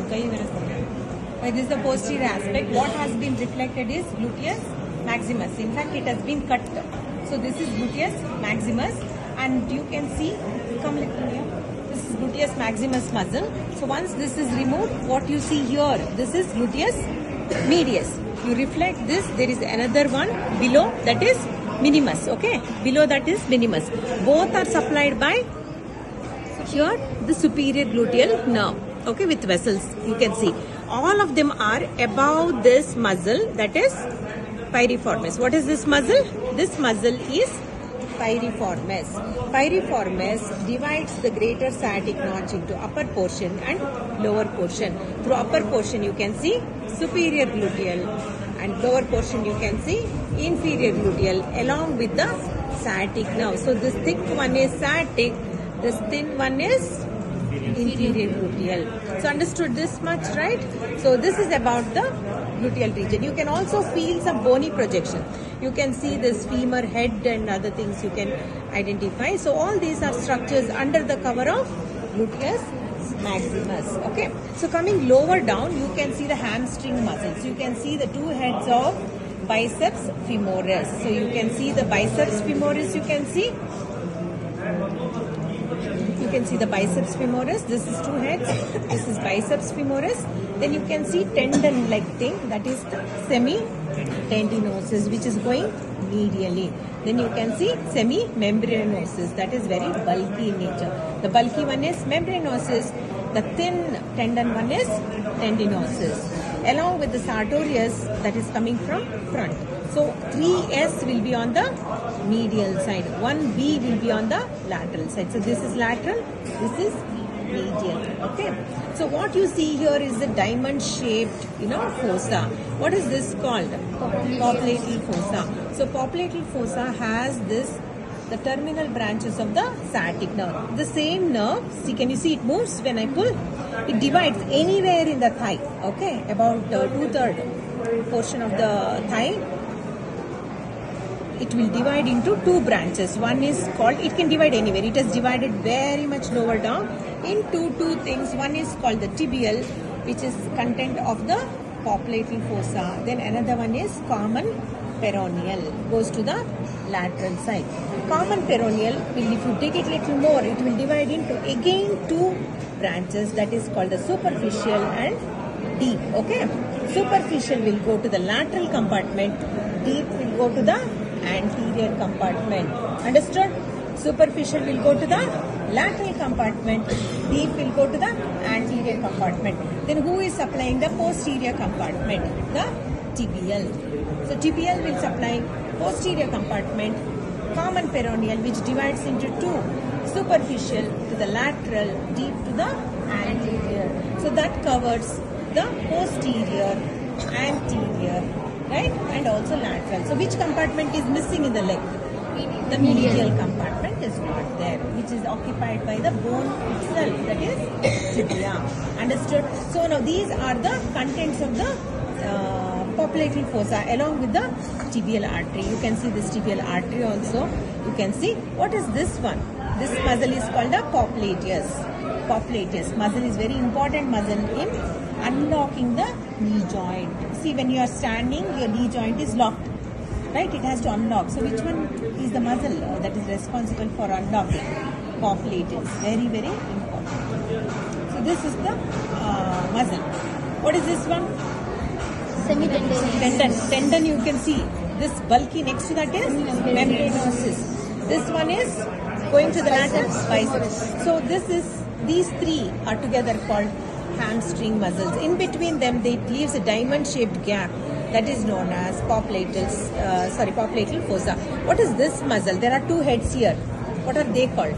This is the posterior aspect. What has been reflected is gluteus maximus. In fact, it has been cut. So this is gluteus maximus, and you can see, come little here. This is gluteus maximus muscle. So once this is removed, what you see here, this is gluteus medius. You reflect this, there is another one below, that is minimus. Okay, below that is minimus. Both are supplied by here the superior gluteal nerve. Okay, with vessels, you can see. All of them are above this muscle, that is piriformis. What is this muscle? This muscle is piriformis. Piriformis divides the greater sciatic notch into upper portion and lower portion. Through upper portion you can see superior gluteal, and lower portion you can see inferior gluteal along with the sciatic nerve. So this thick one is sciatic, this thin one is inferior gluteal. So understood this much, right? So this is about the gluteal region. You can also feel some bony projection. You can see this femur head and other things you can identify. So all these are structures under the cover of gluteus maximus. Okay. So coming lower down, you can see the hamstring muscles. You can see the two heads of biceps femoris. So you can see the biceps femoris. You can see the biceps femoris. This is two heads. This is biceps femoris. Then you can see tendon-like thing, that is the semi-tendinosus, which is going medially. Then you can see semi-membranosus, that is very bulky in nature. The bulky one is membranosus. The thin tendon one is tendinosus. Along with the sartorius, that is coming from front. So 3S will be on the medial side, 1B will be on the lateral side. So this is lateral, this is medial. Okay. So what you see here is the diamond-shaped, fossa. What is this called? Popliteal fossa. So popliteal fossa has the terminal branches of the sciatic nerve. The same nerve, see, can you see it moves when I pull? It divides anywhere in the thigh. Okay, about 2/3 portion of the thigh. It will divide into two branches. One is called, it can divide anywhere. It is divided very much lower down into two things. One is called the tibial, which is content of the popliteal fossa. Then another one is common peroneal, goes to the lateral side. Common peroneal will, if you dig it little more, it will divide into again two branches, that is called the superficial and deep. Okay, superficial will go to the lateral compartment, deep will go to the anterior compartment. Understood? Superficial will go to the lateral compartment, deep will go to the anterior compartment. Then who is supplying the posterior compartment? The tibial. So tibial will supply posterior compartment, common peroneal, which divides into two, superficial to the lateral, deep to the anterior. So that covers the posterior, anterior, right, and also lateral. So which compartment is missing in the leg? The medial compartment is not there, which is occupied by the bone itself, that is tibia. Understood? So now these are the contents of the popliteal fossa along with the tibial artery. You can see this tibial artery also. You can see, what is this one? This muscle is called a popliteus. Popliteus muscle is very important muscle in unlocking the knee joint. See, when you are standing, your knee joint is locked, right? It has to unlock. So which one is the muscle that is responsible for unlocking? Popliteus. Very, very important. So this is the muscle. What is this one? Semi-tendon. Tendon, you can see. This bulky next to that is membranosus. This one is going to the lateral biceps. So these three are together called hamstring muscles. In between them, they leaves a diamond-shaped gap that is known as popliteal fossa. What is this muscle? There are two heads here. What are they called?